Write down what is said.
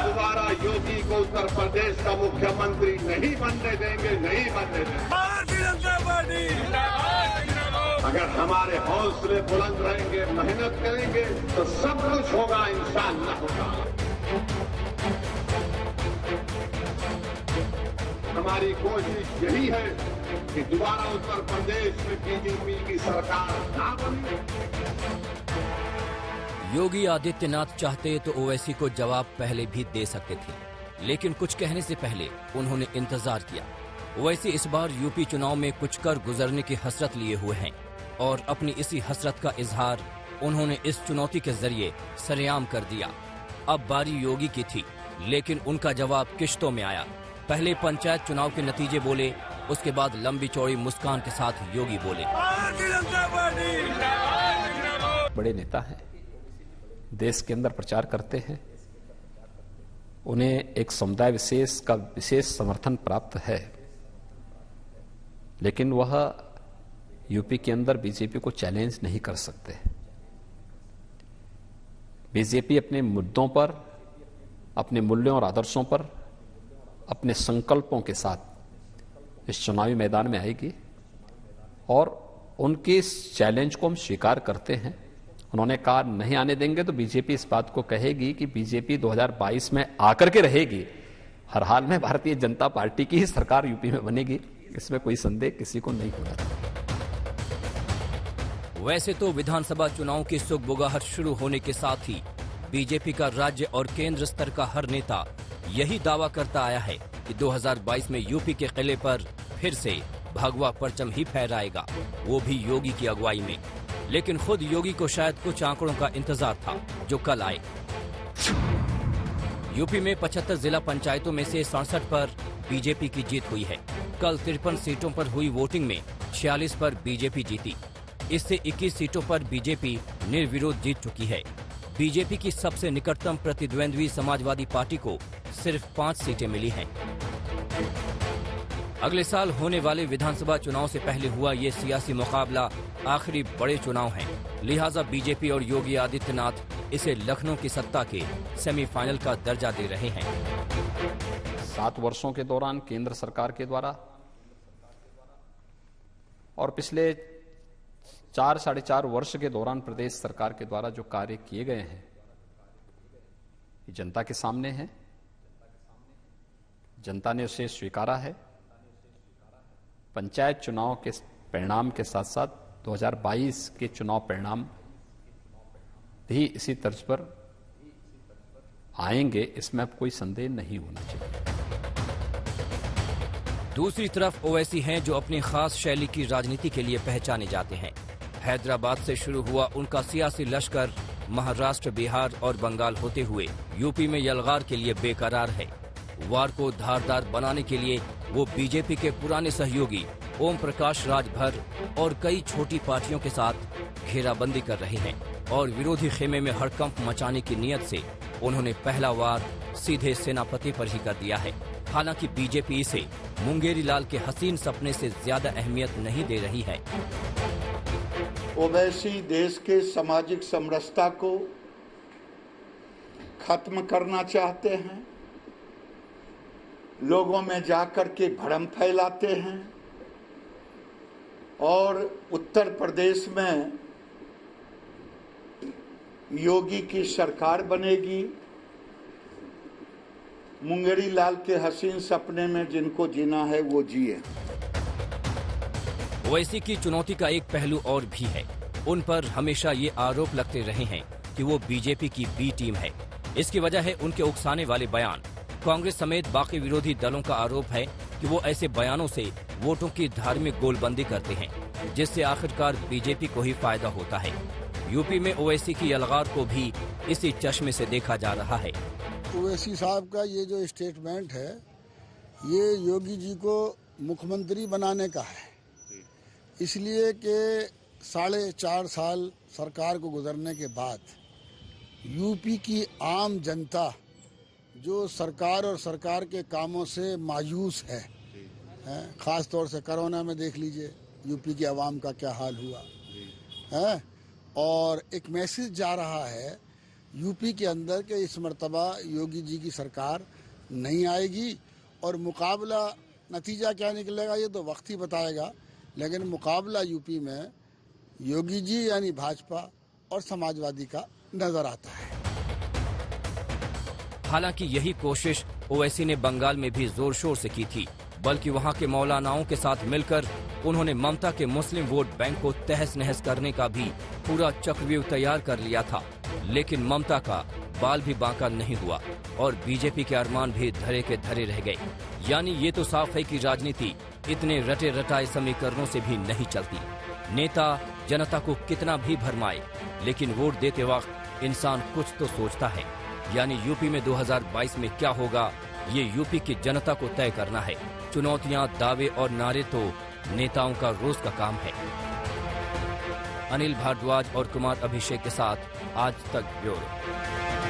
दोबारा योगी को उत्तर प्रदेश का मुख्यमंत्री नहीं बनने देंगे, नहीं बनने देंगे। अगर हमारे हौसले बुलंद रहेंगे, मेहनत करेंगे तो सब कुछ होगा, इंशाअल्लाह होगा। हमारी कोशिश यही है कि दोबारा उत्तर प्रदेश में बीजेपी की सरकार ना बने। योगी आदित्यनाथ चाहते तो ओवैसी को जवाब पहले भी दे सकते थे, लेकिन कुछ कहने से पहले उन्होंने इंतजार किया। ओवैसी इस बार यूपी चुनाव में कुछ कर गुजरने की हसरत लिए हुए हैं और अपनी इसी हसरत का इजहार उन्होंने इस चुनौती के जरिए सरेआम कर दिया। अब बारी योगी की थी, लेकिन उनका जवाब किश्तों में आया। पहले पंचायत चुनाव के नतीजे बोले, उसके बाद लंबी चौड़ी मुस्कान के साथ योगी बोले। बड़े नेता हैं, देश के अंदर प्रचार करते हैं, उन्हें एक समुदाय विशेष का विशेष समर्थन प्राप्त है, लेकिन वह यूपी के अंदर बीजेपी को चैलेंज नहीं कर सकते। बीजेपी अपने मुद्दों पर, अपने मूल्यों और आदर्शों पर, अपने संकल्पों के साथ इस चुनावी मैदान में आएगी और उनके इस चैलेंज को हम स्वीकार करते हैं। उन्होंने कहा नहीं आने देंगे, तो बीजेपी इस बात को कहेगी कि बीजेपी 2022 में आकर के रहेगी। हर हाल में भारतीय जनता पार्टी की ही सरकार यूपी में बनेगी, इसमें कोई संदेह किसी को नहीं होगा। वैसे तो विधानसभा चुनाव की सुगबुगाहट शुरू होने के साथ ही बीजेपी का राज्य और केंद्र स्तर का हर नेता यही दावा करता आया है कि 2022 में यूपी के किले पर फिर से भगवा परचम ही फहराएगा, वो भी योगी की अगुवाई में। लेकिन खुद योगी को शायद कुछ आंकड़ों का इंतजार था जो कल आए। यूपी में 75 जिला पंचायतों में से 67 पर बीजेपी की जीत हुई है। कल 53 सीटों पर हुई वोटिंग में 46 पर बीजेपी जीती। इससे 21 सीटों पर बीजेपी निर्विरोध जीत चुकी है। बीजेपी की सबसे निकटतम प्रतिद्वंद्वी समाजवादी पार्टी को सिर्फ 5 सीटें मिली हैं। अगले साल होने वाले विधानसभा चुनाव से पहले हुआ ये सियासी मुकाबला आखिरी बड़े चुनाव हैं, लिहाजा बीजेपी और योगी आदित्यनाथ इसे लखनऊ की सत्ता के सेमीफाइनल का दर्जा दे रहे हैं। 7 वर्षों के दौरान केंद्र सरकार के द्वारा और पिछले 4 साढ़े 4 वर्ष के दौरान प्रदेश सरकार के द्वारा जो कार्य किए गए हैं, ये जनता के सामने है। जनता ने उसे स्वीकारा है। पंचायत चुनाव के परिणाम के साथ साथ 2022 के चुनाव परिणाम भी इसी तर्ज पर आएंगे, इसमें अब कोई संदेह नहीं होना चाहिए। दूसरी तरफ ओवैसी हैं जो अपनी खास शैली की राजनीति के लिए पहचाने जाते हैं। हैदराबाद से शुरू हुआ उनका सियासी लश्कर महाराष्ट्र, बिहार और बंगाल होते हुए यूपी में यलगार के लिए बेकरार है। वार को धारदार बनाने के लिए वो बीजेपी के पुराने सहयोगी ओम प्रकाश राजभर और कई छोटी पार्टियों के साथ घेराबंदी कर रहे हैं और विरोधी खेमे में हड़कंप मचाने की नीयत से उन्होंने पहला वार सीधे सेनापति पर ही कर दिया है। हालांकि बीजेपी इसे मुंगेरी लाल के हसीन सपने से ज्यादा अहमियत नहीं दे रही है। ओवैसी देश के सामाजिक समरसता को खत्म करना चाहते हैं, लोगों में जाकर के भ्रम फैलाते हैं और उत्तर प्रदेश में योगी की सरकार बनेगी। मुंगेरी लाल के हसीन सपने में जिनको जीना है वो जिए। ओवैसी की चुनौती का एक पहलू और भी है। उन पर हमेशा ये आरोप लगते रहे हैं कि वो बीजेपी की बी टीम है। इसकी वजह है उनके उकसाने वाले बयान। कांग्रेस समेत बाकी विरोधी दलों का आरोप है कि वो ऐसे बयानों से वोटों की धार्मिक गोलबंदी करते हैं, जिससे आखिरकार बीजेपी को ही फायदा होता है। यूपी में ओवैसी की यलगार को भी इसी चश्मे से देखा जा रहा है। ओवैसी साहब का ये जो स्टेटमेंट है, ये योगी जी को मुख्यमंत्री बनाने का है, इसलिए कि 4.5 साल सरकार को गुजरने के बाद यूपी की आम जनता जो सरकार और सरकार के कामों से मायूस है, खास तौर से कोरोना में देख लीजिए यूपी की आवाम का क्या हाल हुआ है। और एक मैसेज जा रहा है यूपी के अंदर कि इस मर्तबा योगी जी की सरकार नहीं आएगी और मुकाबला नतीजा क्या निकलेगा ये तो वक्त ही बताएगा, लेकिन मुकाबला यूपी में योगी जी यानी भाजपा और समाजवादी का नजर आता है। हालांकि यही कोशिश ओवैसी ने बंगाल में भी जोर शोर से की थी, बल्कि वहां के मौलानाओं के साथ मिलकर उन्होंने ममता के मुस्लिम वोट बैंक को तहस नहस करने का भी पूरा चक्रव्यूह तैयार कर लिया था। लेकिन ममता का बाल भी बांका नहीं हुआ और बीजेपी के अरमान भी धरे के धरे रह गए। यानी ये तो साफ है कि राजनीति इतने रटे रटाए समीकरणों से भी नहीं चलती। नेता जनता को कितना भी भरमाए, लेकिन वोट देते वक्त इंसान कुछ तो सोचता है। यानी यूपी में 2022 में क्या होगा, ये यूपी की जनता को तय करना है। चुनौतियां, दावे और नारे तो नेताओं का रोज का काम है। अनिल भारद्वाज और कुमार अभिषेक के साथ आज तक ब्यूरो।